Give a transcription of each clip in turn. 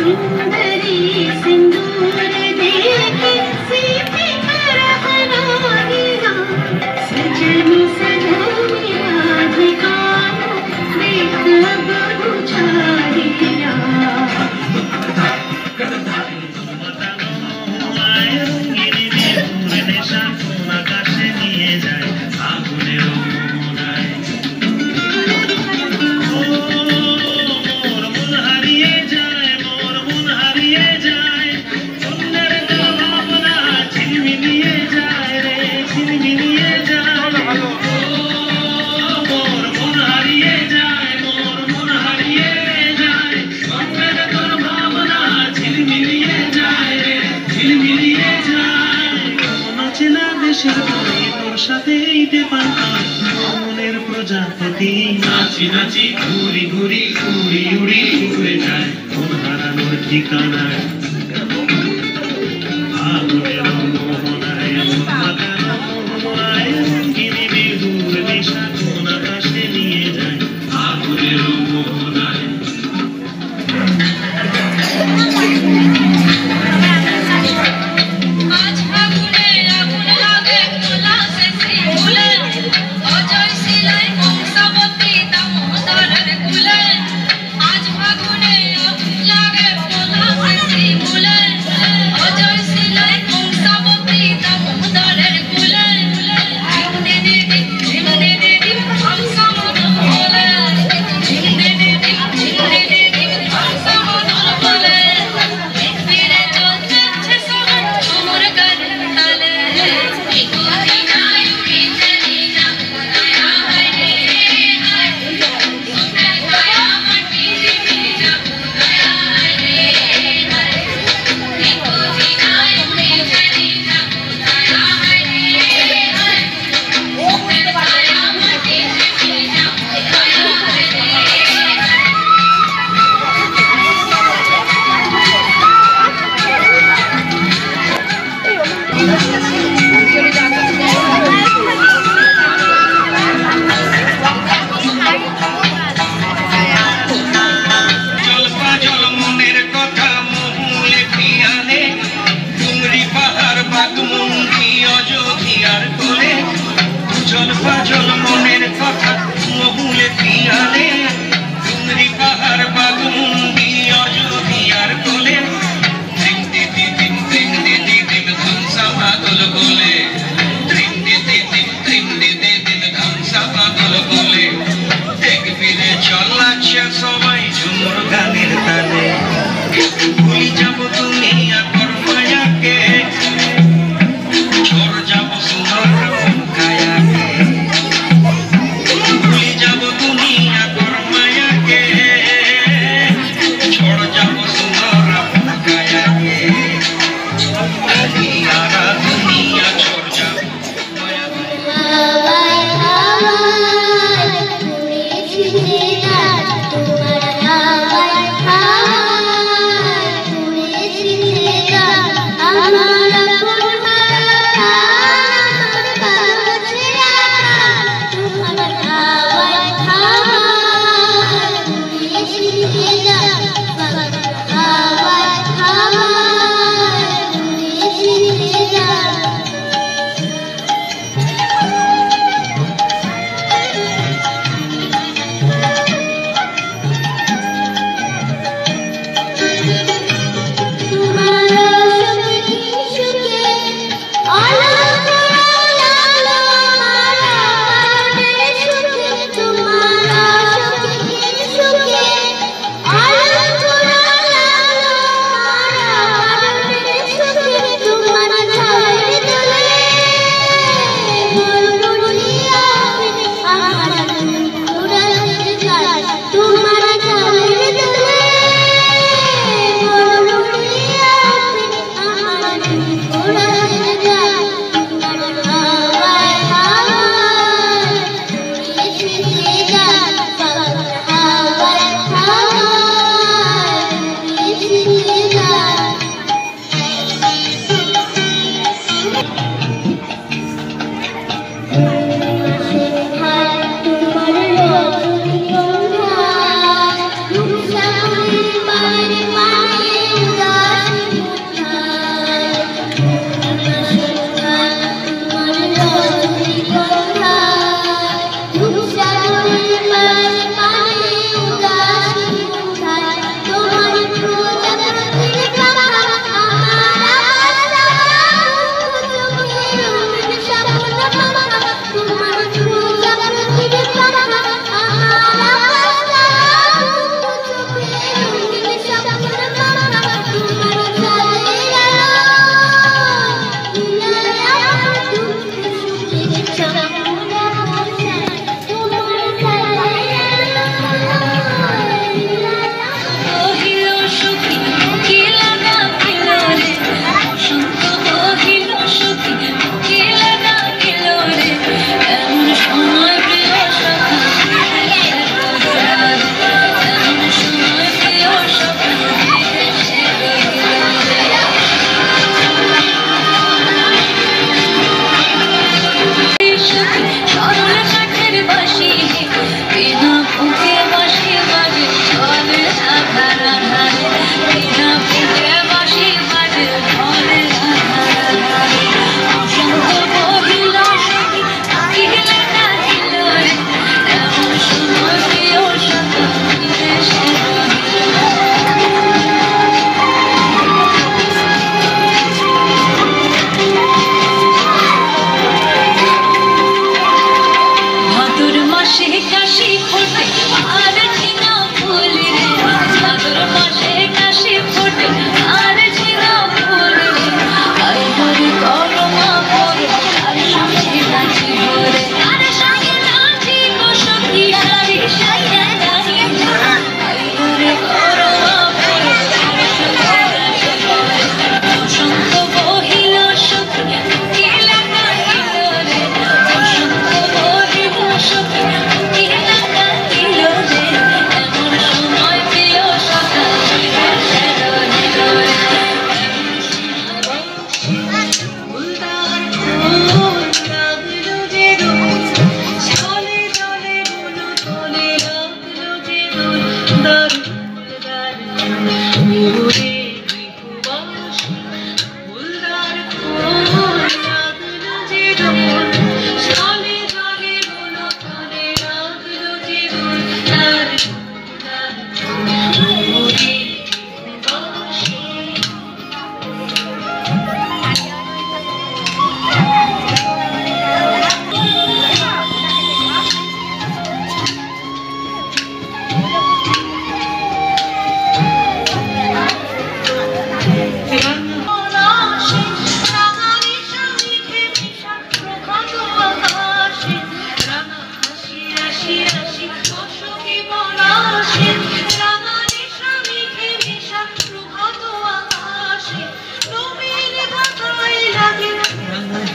सुंदरी सिंदूर देके सीते কিসের ভয়ে তোর সাথে এইতে পারতাম মনের প্রজাপতি নাচি নাচি ঘুরি ঘুরি উড়ি উড়ি উড়ে যায় মন হারানোর ঠিকানায় আগুনের মোহনায় মাতানো মোহনায় রঙ্গিনী বিহুর নেশা কোন আকাশে নিয়ে যায় আগুনের মোহনায়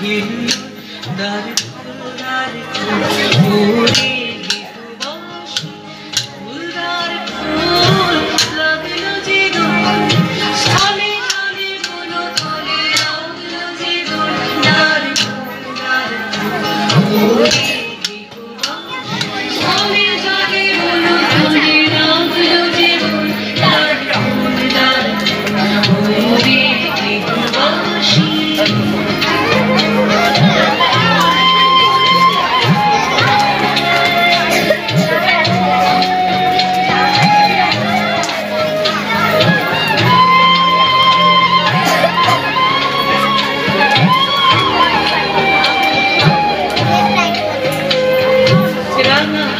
হিল দারে দারে ওরে গীতবাসী ফুলদার ফুল লাগলো জীবন সালে সালে বলো তলে লাগলো জীবন দারে দারে ওরে গীতবাসী সালে সালে বলো তলে লাগলো জীবন দারে দারে ওরে গীতবাসী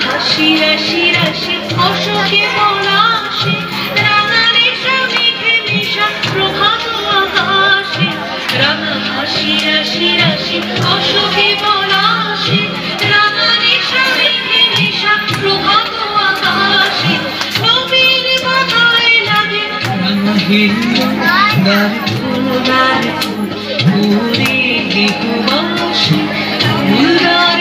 রাশি রাশি রাশি অশোকে পলাশে রাঙা রেশা মেঘে মেশা প্রভাত আকাশে রাঙা হাসি রাশি রাশি অশোকে পলাশে রাঙা রেশা মেঘে মেশা প্রভাত আকাশে নবীর মাথায় লাগে রাঙা হিল দারে ফুল ওরে গীতবাসী ফুলদার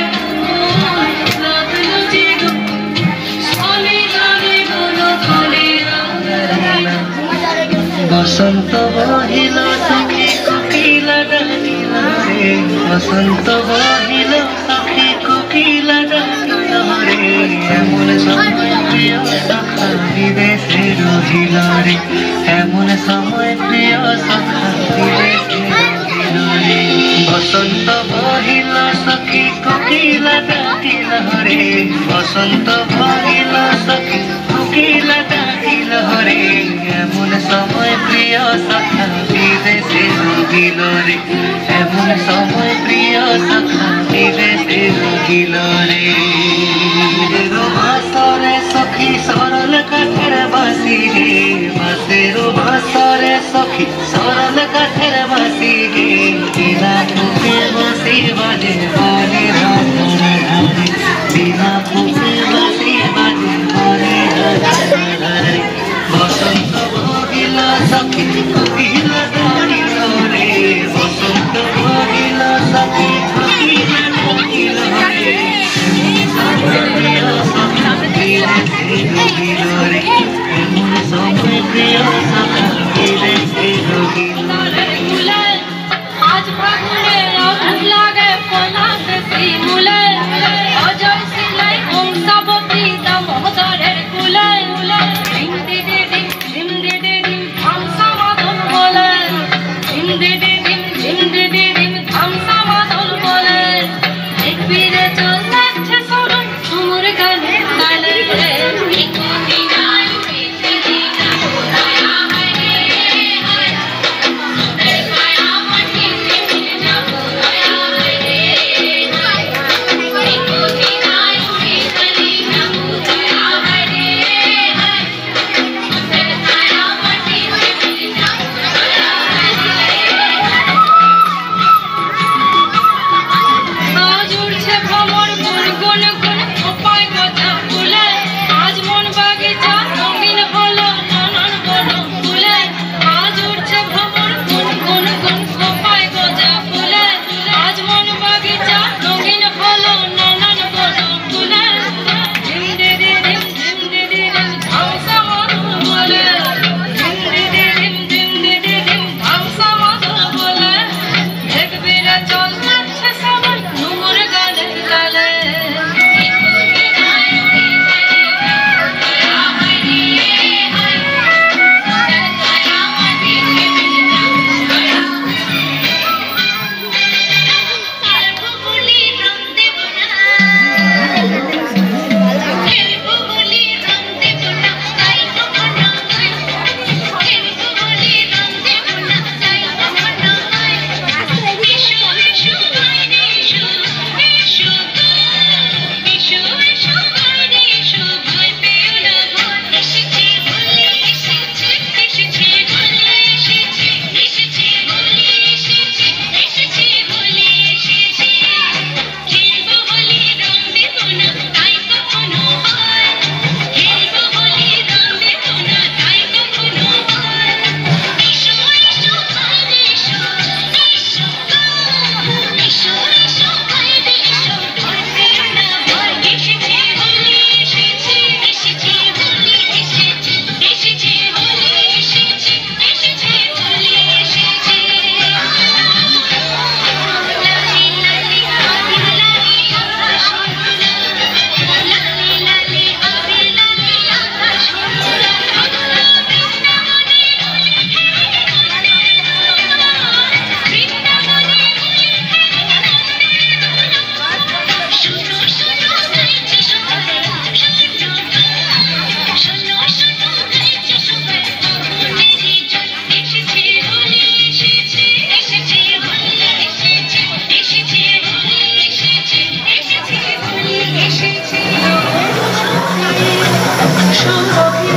বসন্ত বহিল সখী কোকিলা ডাকিল রে বসন্ত বহিল সখী কোকিলা ডাকিল রে এমন সময় প্রিয় সখা বিদেশে রহিল রে এমন সময় প্রিয় সখা বিদেশে রহিল রে বসন্ত বহিল সখী কোকিলা ডাকিল রে বসন্ত বহিল সখী কোকিলা ডাকিল রে এমন সময় প্রিয় সখা বিদেশে রহিল রে এমন সময় প্রিয় সখা বিদেশে রহিল রে ভাষরে সখী সরল কাঠের বাসি রে বাসের ভাষরে সখী সরল কাঠের বাসি রে বিনা ফুকে বাসি বাজে হরে রাধে রাধে বিনা ফুকে বাসি বাজে হরে রাধে রাধে বসন্ত বহিল সখী কোকিলা ডাকিল রে বসন্ত বহিল সখী কোকিলা ডাকিল রে প্রিয় সখা বিদেশে রহিল রে এমন সময় প্রিয় সখা বিদেশে রহিল রে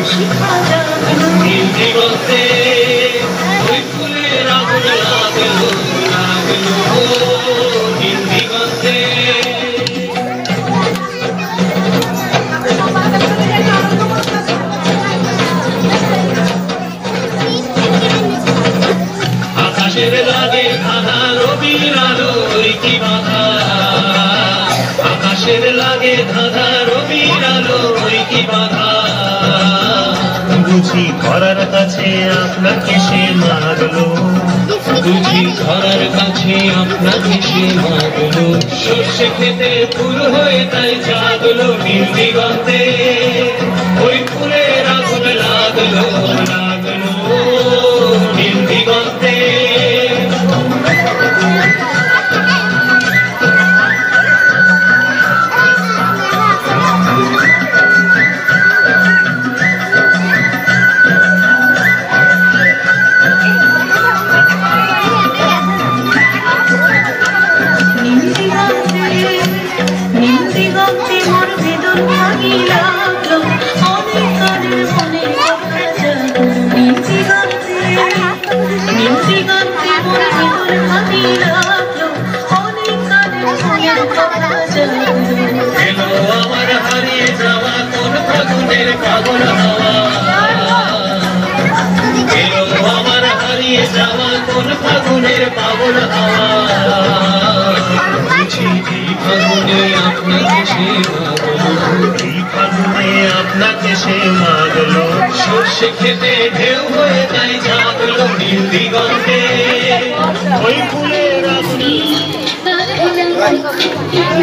শিখা যায় নীল দিগন্তে ওই ফুলের আগুন লাগলো লাগলো নীল দিগন্তে আকাশের লাগে ধাঁধা রবির আলোয় কি বাধা আকাশের লাগে ধাঁধা রবির আলোয় কি বাধা বুঝি ঘরের কাছে আপনাকে সে মারলো বুঝি ঘরের কাছে আপনাকে সে মারলো সর্ষে খেতে ফুল হয়ে তাই জাগলো নীল দিগন্তে ওই ফুলের আগুন লাগলো লাগলো নীল দিগন্তে আমার হারিয়ে যাওয়া কোন ফাগুনের পাগল হাওয়া এলো আমার হারিয়ে যাওয়া কোন ফাগুনের পাগল হাওয়া বুঝি এই ফাগুনে আপনাকে সে মাগলো এই ফাগুনে আপনাকে সে মাগলো সর্ষে খেতে ঢেউ হয়ে তাই জাগলো নীল দিগন্তে ওই ফুলের আগুন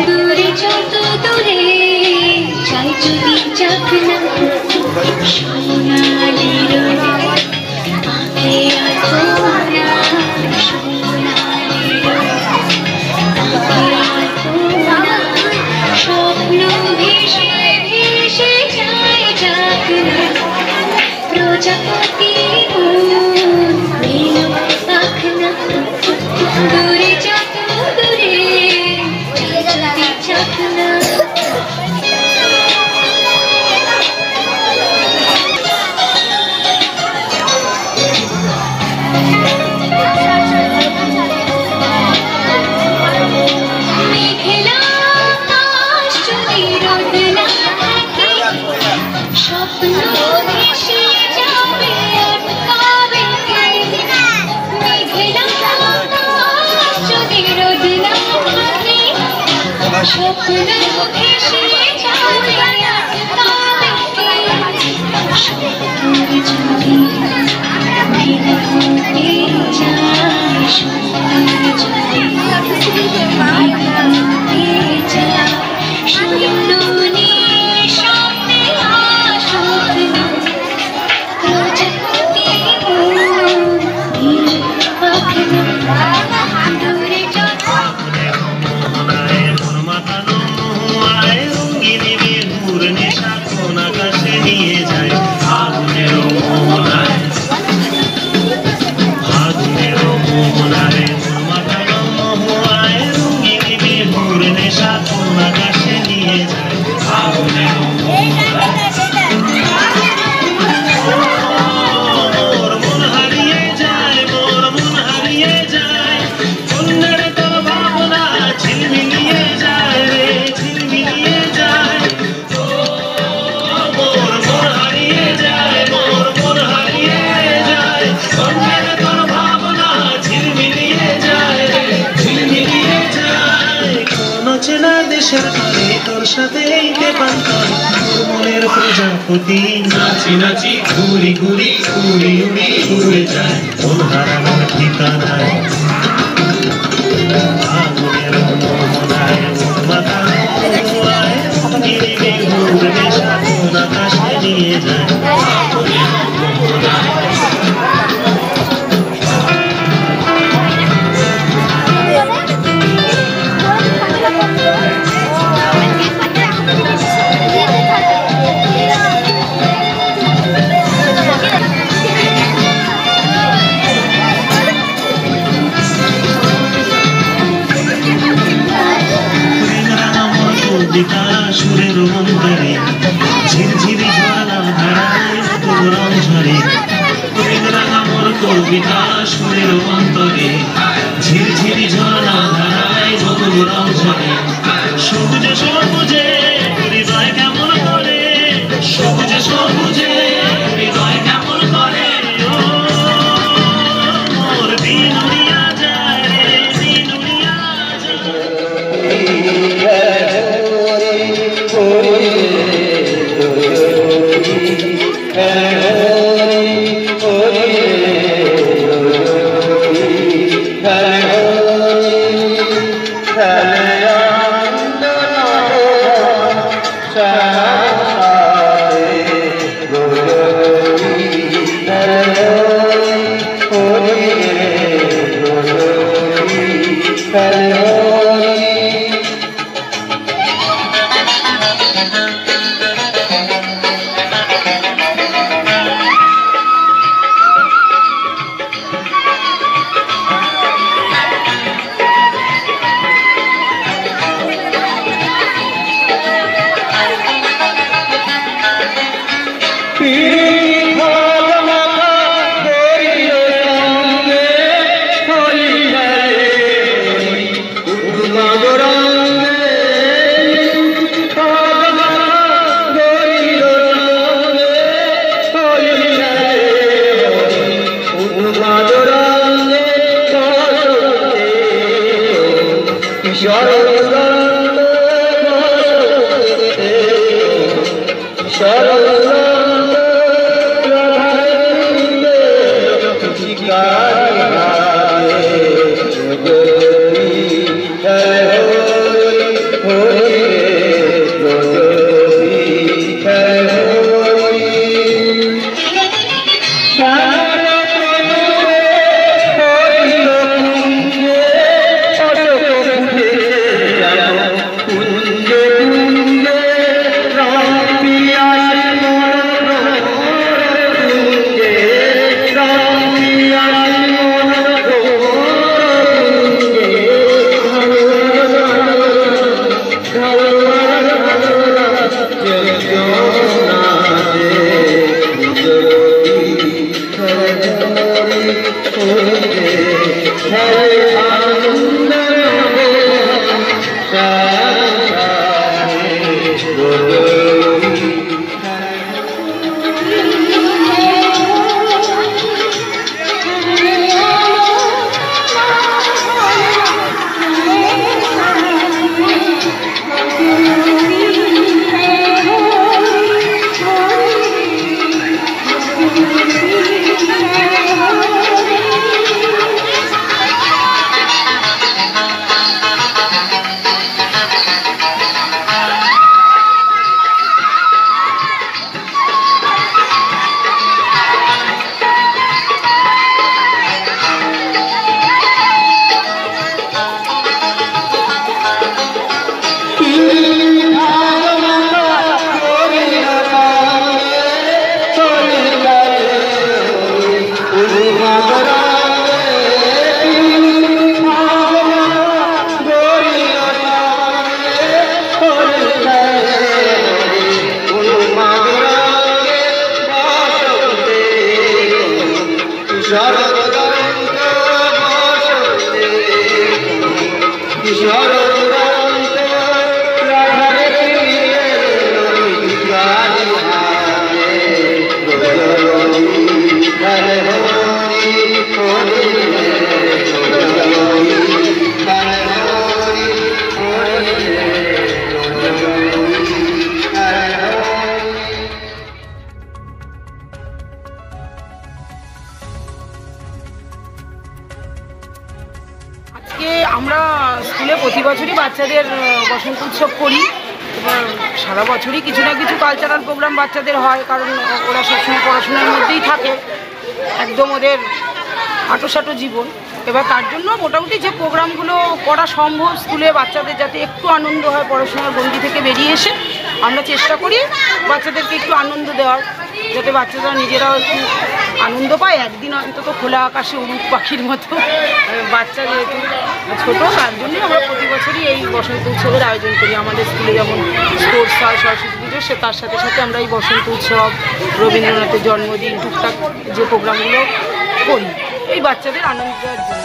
দূরে যত দূরে চাই যদি চাকনা সোনালি রোদে আঁকে আলপনা সোনালি রোদে আঁকে আলপনা স্বপ্ন ভেসে ভেসে যায় চাকনা প্রজাপতি এলো পাখনা দূরে যত দূরে চাকনা মেঘলা আকাশ যদি রোদ না থাকে স্বপ্ন ভেসে যাবে আটকাবে কে মেঘলা আকাশ যদি রোদ না থাকে স্বপ্ন ভেসে যাবে আটকাবে কে স্বপ্ন যদি মেঘ হতে যায় স্বপ্ন যদি মেঘ হতে যায় স্বপ্ন নিয়ে স্বপ্নে স্বপ্ন প্রজাপতি পাখনা দূরে যত আকাশে নিয়ে যায় আগুনের মোহনায় আগুনের মোহনায় মাথানো মোহায় রঙিন বিহুর নেশা কোন আকাশে নিয়ে যায় আগুনের মোহনায় মোর মন হারিয়ে যায় মোর মন হারিয়ে যায় অন্যের তোর ভাবনা ঝিলমিলিয়ে যায় রে ঝিলমিলিয়ে যায় মোর মন হারিয়ে যায় মোর মন হারিয়ে যায় অন্যের তোর ভাবনা ঝিলমিলিয়ে যায় রে ঝিলমিলিয়ে যায় কোন চেনা দেশের ঘরে তোর সাথে এইতে পান্তার তোর মনের প্রজাপতি নাচি নাচি ঘুরি ঘুরি উড়ি উড়ি উড়ে যায় কোন হারানোর ঠিকানায় আগুনের মোহনায় মাথানো মোহায় গিরিবে ঘুরে নেশা কোন আকাশে নিয়ে যায় আগুনের মোহনায় সুরের মন্দিরে ঝিরঝিরি ঝর্ণা ধারায় রং ঝরে রাঙা মোর কবিতা সুরের অন্তরে ঝিরঝিরি ঝর্ণা ধারায় বকুল রং ঝরে সবুজে সবুজে হৃদয় কেমন করে সবুজে সবুজে হৃদয় কেমন করে ও মোর দিনুরিয়া যায় রে দিনুরিয়া আমরা স্কুলে প্রতি বছরই বাচ্চাদের বসন্ত উৎসব করি। এবার সারা বছরই কিছু না কিছু কালচারাল প্রোগ্রাম বাচ্চাদের হয়, কারণ ওরা সবসময় পড়াশোনার মধ্যেই থাকে, একদম ওদের আঁটোসাঁটো জীবন। এবার তার জন্য মোটামুটি যে প্রোগ্রামগুলো করা সম্ভব স্কুলে বাচ্চাদের যাতে একটু আনন্দ হয়, পড়াশোনার গণ্ডি থেকে বেরিয়ে এসে আমরা চেষ্টা করি বাচ্চাদেরকে একটু আনন্দ দেওয়ার, যাতে বাচ্চারা নিজেরাও একটু আনন্দ পায়, একদিন অন্তত খোলা আকাশে উড়ুক পাখির মতো। বাচ্চা যেহেতু ছোটো, তার জন্যই আমরা প্রতি বছরই এই বসন্ত উৎসবের আয়োজন করি। আমাদের স্কুলে যেমন স্পোর্টস হয়, সরস্বতী পুজো, সে তার সাথে সাথে আমরা এই বসন্ত উৎসব, রবীন্দ্রনাথের জন্মদিন, টুকটাক যে প্রোগ্রামগুলো করি এই বাচ্চাদের আনন্দ দেওয়ার জন্য।